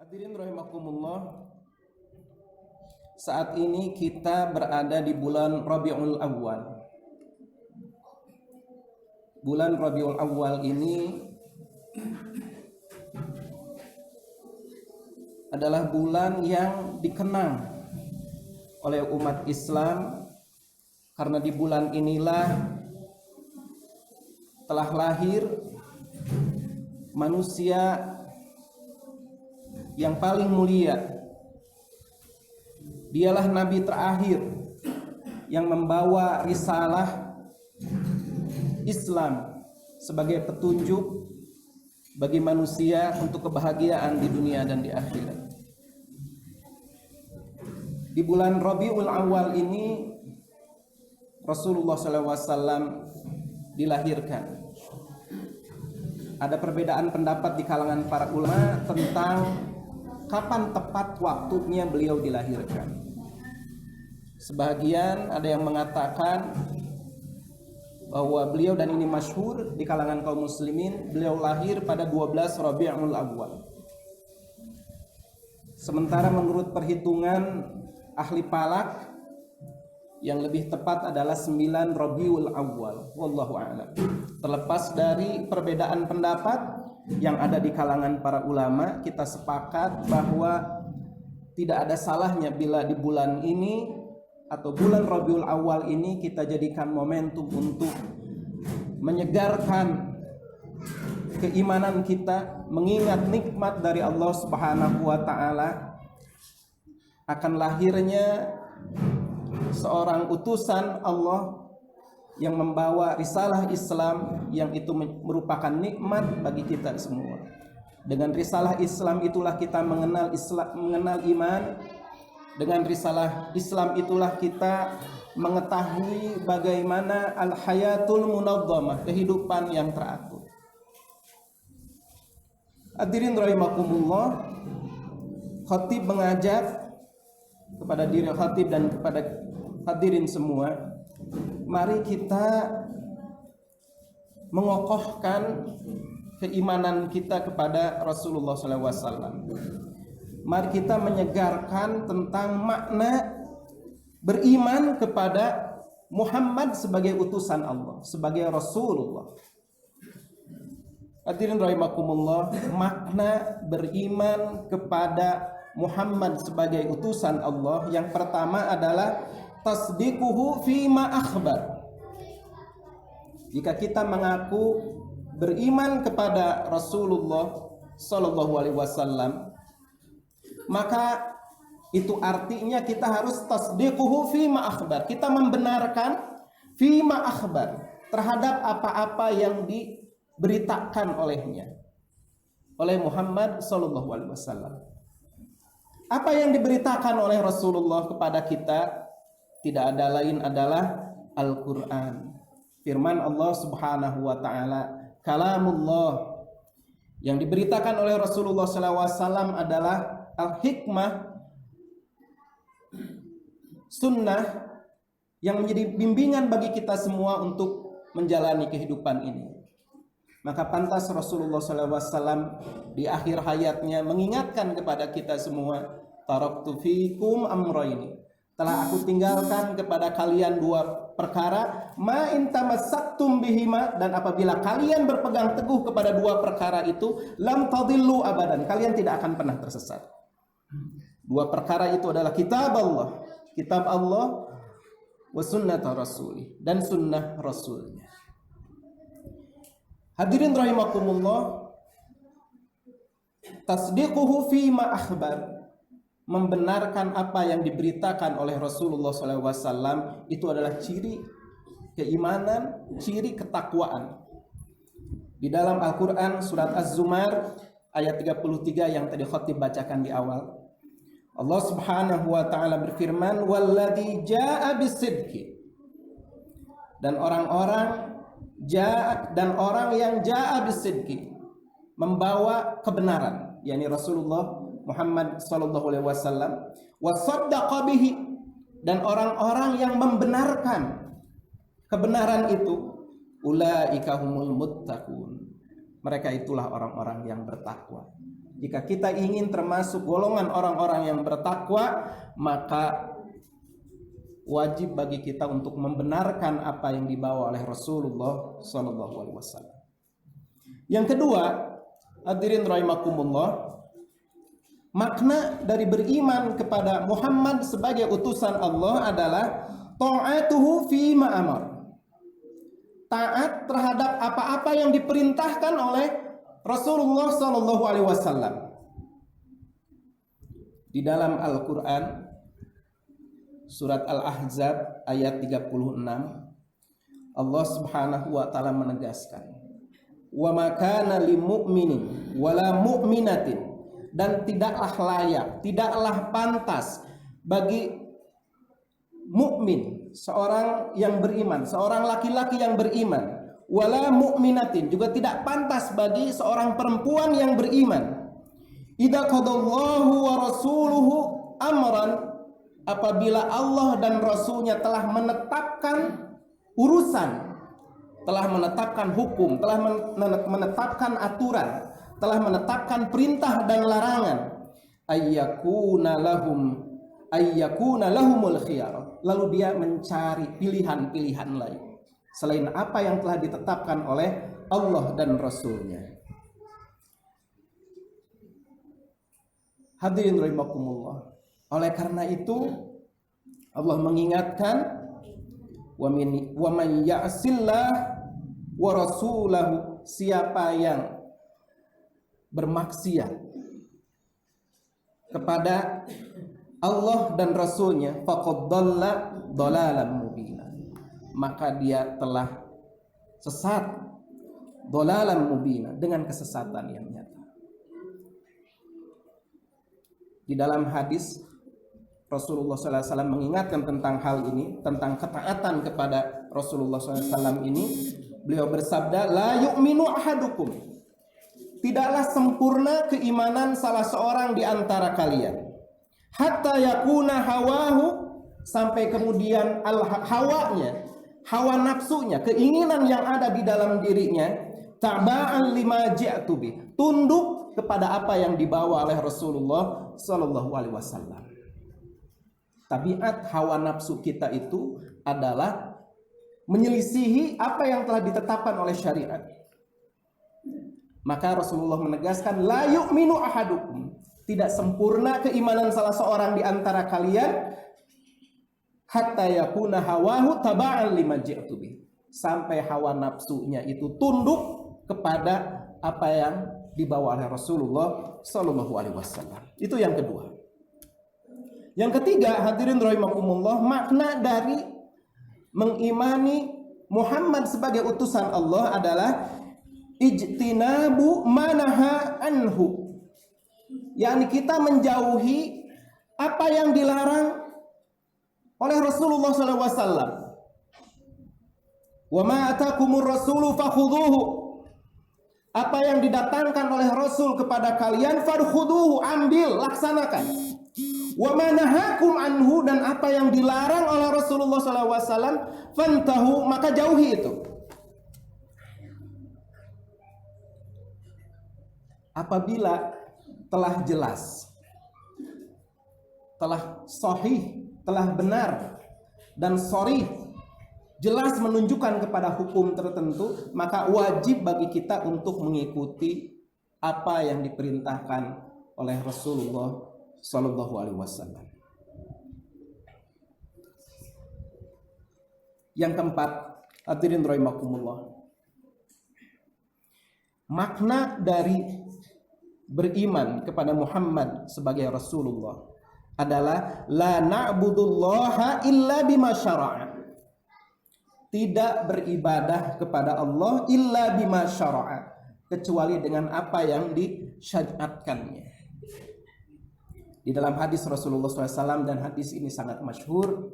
Hadirin rahimakumullah, saat ini kita berada di bulan Rabiul Awwal. Bulan Rabiul Awwal ini adalah bulan yang dikenang oleh umat Islam karena di bulan inilah telah lahir manusia yang paling mulia. Dialah nabi terakhir yang membawa risalah Islam sebagai petunjuk bagi manusia untuk kebahagiaan di dunia dan di akhirat. Di bulan Rabiul Awal ini Rasulullah SAW dilahirkan. Ada perbedaan pendapat di kalangan para ulama tentang kapan tepat waktunya beliau dilahirkan. Sebagian ada yang mengatakan bahwa beliau, dan ini masyhur di kalangan kaum muslimin, beliau lahir pada 12 Rabiul Awal. Sementara menurut perhitungan ahli falak yang lebih tepat adalah 9 Rabiul Awal. Wallahu a'lam. Terlepas dari perbedaan pendapat yang ada di kalangan para ulama, kita sepakat bahwa tidak ada salahnya bila di bulan ini atau bulan Rabiul Awal ini kita jadikan momentum untuk menyegarkan keimanan kita, mengingat nikmat dari Allah Subhanahu wa taala akan lahirnya seorang utusan Allah yang membawa risalah Islam, yang itu merupakan nikmat bagi kita semua. Dengan risalah Islam itulah kita mengenal iman. Dengan risalah Islam itulah kita mengetahui bagaimana al-hayatul munazzamah, kehidupan yang teratur. Hadirin rahimakumullah, khatib mengajak kepada diri khatib dan kepada hadirin semua, mari kita mengokohkan keimanan kita kepada Rasulullah SAW. Mari kita menyegarkan tentang makna beriman kepada Muhammad sebagai utusan Allah, sebagai Rasulullah. Hadirin rahimakumullah, makna beriman kepada Muhammad sebagai utusan Allah yang pertama adalah tasdiquhu fima akhbar. Jika kita mengaku beriman kepada Rasulullah sallallahu alaihi wasallam, maka itu artinya kita harus tasdiquhu fima akhbar. Kita membenarkan fima akhbar terhadap apa-apa yang diberitakan olehnya, oleh Muhammad sallallahu alaihi wasallam. Apa yang diberitakan oleh Rasulullah kepada kita tidak ada lain adalah Al-Quran, firman Allah Subhanahu wa ta'ala, kalamullah. Yang diberitakan oleh Rasulullah SAW adalah al-hikmah, sunnah yang menjadi bimbingan bagi kita semua untuk menjalani kehidupan ini. Maka pantas Rasulullah SAW di akhir hayatnya mengingatkan kepada kita semua, taraktu fikum amrayni, telah aku tinggalkan kepada kalian dua perkara, ma in tamassaktum bihima, dan apabila kalian berpegang teguh kepada dua perkara itu, lam tadillu abadan, kalian tidak akan pernah tersesat. Dua perkara itu adalah kitab Allah wa sunnata rasulih, dan sunnah rasulnya. Hadirin rahimakumullah, tasdiquhu fima akhbar, membenarkan apa yang diberitakan oleh Rasulullah SAW, itu adalah ciri keimanan, ciri ketakwaan. Di dalam Al-Quran surat Az-Zumar ayat 33 yang tadi khatib bacakan di awal, Allah Subhanahu wa ta'ala berfirman, walladzi jaa'a bisidqi, dan orang yang jaa'a bisidqi, membawa kebenaran, yakni Rasulullah Muhammad sallallahu alaihi wasallam, wa saddaqa bihi, dan orang-orang yang membenarkan kebenaran itu, ulaika humul muttaqun, mereka itulah orang-orang yang bertakwa. Jika kita ingin termasuk golongan orang-orang yang bertakwa, maka wajib bagi kita untuk membenarkan apa yang dibawa oleh Rasulullah SAW. Yang kedua, hadirin rahimakumullah, makna dari beriman kepada Muhammad sebagai utusan Allah adalah ta'atuhu fi ma amar. Taat terhadap apa-apa yang diperintahkan oleh Rasulullah SAW. Di dalam Al-Quran surat Al-Ahzab ayat 36, Allah Subhanahu wa taala menegaskan, "Wa ma kana lil mu'minin wala mu'minatin," dan tidaklah layak, tidaklah pantas bagi mukmin, seorang yang beriman, seorang laki-laki yang beriman, wala mu'minatin, juga tidak pantas bagi seorang perempuan yang beriman, idza qadallahu wa rasuluhu amran, apabila Allah dan Rasulnya telah menetapkan urusan, telah menetapkan hukum, telah menetapkan aturan, telah menetapkan perintah dan larangan, ayyakuna lahumul khiyar, lalu dia mencari pilihan-pilihan lain selain apa yang telah ditetapkan oleh Allah dan Rasulnya. Hadirin rahimakumullah, oleh karena itu Allah mengingatkan, wa man ya'sillah wa rasulahu, siapa yang bermaksiat kepada Allah dan Rasulnya, faqad dhalla dhalalan mubina, maka dia telah sesat, dhalalan mubina, dengan kesesatan yang nyata. Di dalam hadis Rasulullah SAW mengingatkan tentang hal ini, tentang ketaatan kepada Rasulullah SAW ini. Beliau bersabda, la yu'minu ahadukum, tidaklah sempurna keimanan salah seorang di antara kalian, hatta yakuna hawahu, sampai kemudian hawanya, hawa nafsunya, keinginan yang ada di dalam dirinya, taba'an lima ji'tu bi, tunduk kepada apa yang dibawa oleh Rasulullah SAW. Tabiat hawa nafsu kita itu adalah menyelisihi apa yang telah ditetapkan oleh syariat. Maka Rasulullah menegaskan, la yu'minu ahadukum, tidak sempurna keimanan salah seorang di antara kalian, hatta yakuna hawahu taba'an lima ji'tu bi, sampai hawa nafsunya itu tunduk kepada apa yang dibawa oleh Rasulullah SAW. Itu yang kedua. Yang ketiga, hadirin rahimakumullah, makna dari mengimani Muhammad sebagai utusan Allah adalah ijtinabu manaha anhu, yakni kita menjauhi apa yang dilarang oleh Rasulullah SAW. Wa ma atakumur rasulu fakhudhuhu, apa yang didatangkan oleh Rasul kepada kalian, fadkhuduhu, ambil, laksanakan. Wa ma nahakum anhu, dan apa yang dilarang oleh Rasulullah SAW, fantahu, maka jauhi itu. Apabila telah jelas, telah sahih, telah benar dan sharih, jelas menunjukkan kepada hukum tertentu, maka wajib bagi kita untuk mengikuti apa yang diperintahkan oleh Rasulullah SAW. Yang keempat, hadirin rahimakumullah, makna dari beriman kepada Muhammad sebagai Rasulullah adalah la na'budullaha illa bima syara'a, tidak beribadah kepada Allah illa bima syara'a, kecuali dengan apa yang disyariatkannya. Di dalam hadis Rasulullah SAW, dan hadis ini sangat masyhur,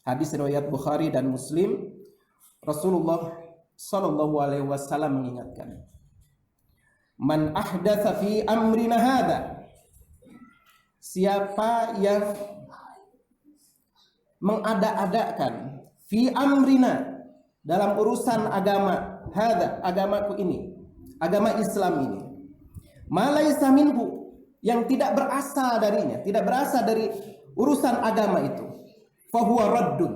hadis riwayat Bukhari dan Muslim, Rasulullah SAW mengingatkan, man ahdatsa fi amrina hadza, siapa yang mengada-adakan fi amrina, dalam urusan agama, hadza, agamaku ini, agama Islam ini, ma laisa minhu, yang tidak berasal darinya, tidak berasal dari urusan agama itu, fa huwa raddun,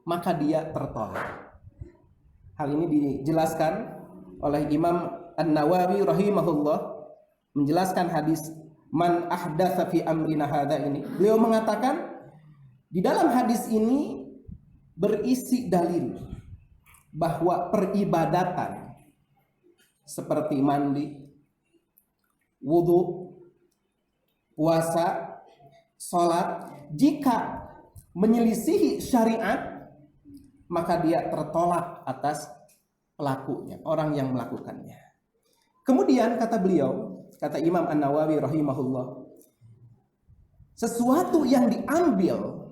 maka dia tertolak. Hal ini dijelaskan oleh Imam An-Nawawi rahimahullah menjelaskan hadis man ahdatsa fi amrina hadza ini. Beliau mengatakan di dalam hadis ini berisi dalil bahwa peribadatan seperti mandi, wudu, puasa, sholat, jika menyelisihi syariat, maka dia tertolak atas pelakunya, orang yang melakukannya. Kemudian kata beliau, kata Imam An-Nawawi rahimahullah, sesuatu yang diambil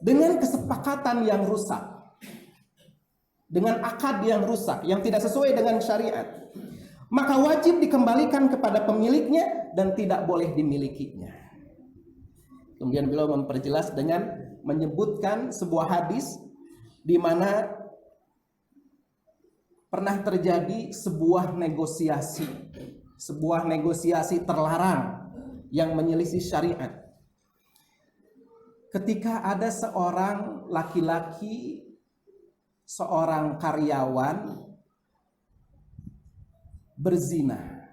dengan kesepakatan yang rusak, dengan akad yang rusak, yang tidak sesuai dengan syariat, maka wajib dikembalikan kepada pemiliknya dan tidak boleh dimilikinya. Kemudian beliau memperjelas dengan menyebutkan sebuah hadis di mana pernah terjadi sebuah negosiasi terlarang yang menyelisih syariat. Ketika ada seorang laki-laki, seorang karyawan berzina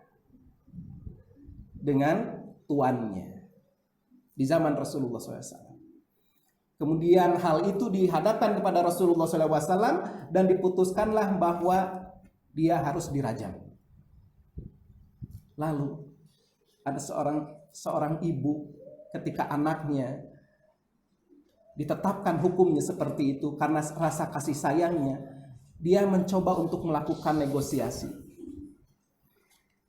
dengan tuannya di zaman Rasulullah SAW. Kemudian hal itu dihadapkan kepada Rasulullah SAW dan diputuskanlah bahwa dia harus dirajam. Lalu ada seorang ibu, ketika anaknya ditetapkan hukumnya seperti itu karena rasa kasih sayangnya, dia mencoba untuk melakukan negosiasi.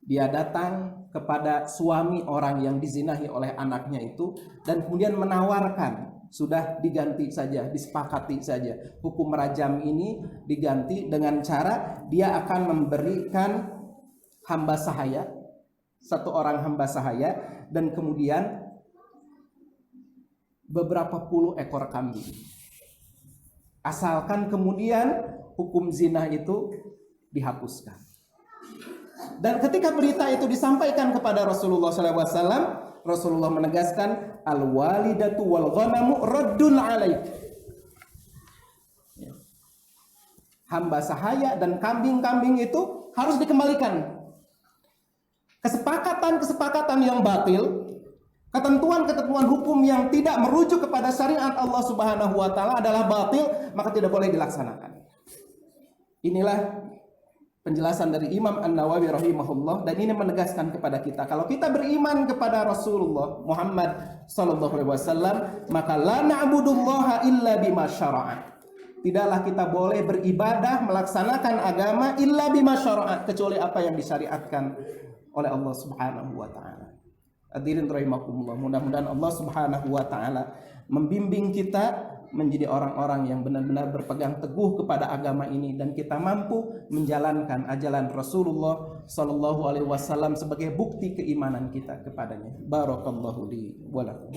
Dia datang kepada suami orang yang dizinahi oleh anaknya itu dan kemudian menawarkan, sudah diganti saja, disepakati saja, hukum rajam ini diganti dengan cara dia akan memberikan hamba sahaya, satu orang hamba sahaya, dan kemudian beberapa puluh ekor kambing. Asalkan kemudian hukum zina itu dihapuskan. Dan ketika berita itu disampaikan kepada Rasulullah SAW, Rasulullah menegaskan al-walidatu wal ghanamu raddun alaik. Hamba sahaya dan kambing-kambing itu harus dikembalikan. Kesepakatan yang batil, ketentuan-ketentuan hukum yang tidak merujuk kepada syariat Allah Subhanahu wa taala adalah batil, maka tidak boleh dilaksanakan. Inilah penjelasan dari Imam An-Nawawi rahimahullah, dan ini menegaskan kepada kita, kalau kita beriman kepada Rasulullah Muhammad sallallahu alaihi wasallam, maka la na'budullaha illa bima syara'a. Tidaklah kita boleh beribadah, melaksanakan agama illa bima syara'a, kecuali apa yang disyariatkan oleh Allah Subhanahu wa taala. Hadirin rahimakumullah, mudah-mudahan Allah Subhanahu wa taala membimbing kita menjadi orang-orang yang benar-benar berpegang teguh kepada agama ini, dan kita mampu menjalankan ajaran Rasulullah sallallahu alaihi wasallam sebagai bukti keimanan kita kepadanya. Barakallahu li wa lakum.